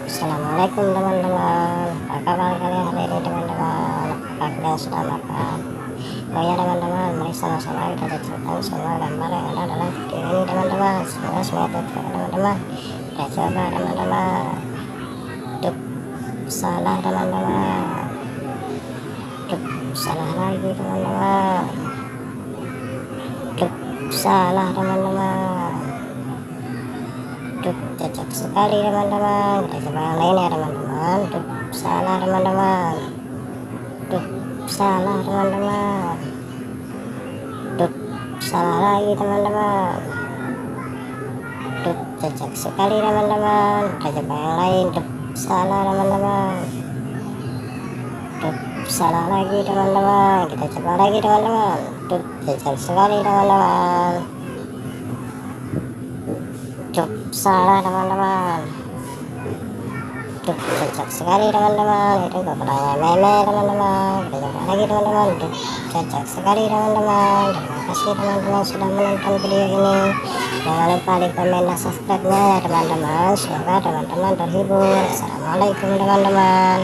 Assalamualaikum teman-teman. Apa kabar kalian hari ini teman-teman? Apakah kalian sudah makan? Oh ya teman-teman, mari sama-sama kita cocokkan semua gambar yang ada dalam video ini teman-teman. Semoga semua cocok teman-teman. Kita coba teman-teman. Duh, salah teman-teman. Duh, salah lagi teman-teman. Duh, salah teman-teman. Cocok sekali teman-teman. Kita coba yang lain ya teman-teman. Salah teman-teman. Salah teman-teman. Salah lagi teman-teman. Cocok sekali teman-teman. Kita coba yang lain. Salah teman-teman. Salah lagi teman-teman. Kita coba lagi teman-teman. Cocok sekali teman-teman. Salah teman-teman. Cocok sekali teman-teman. Itu kepalanya meme teman-teman. Kita coba lagi teman-teman. Cocok sekali teman-teman. Terima kasih teman-teman sudah menonton video ini. Jangan lupa di komen dan subscribe nya ya teman-teman. Semoga teman-teman terhibur. Assalamualaikum teman-teman.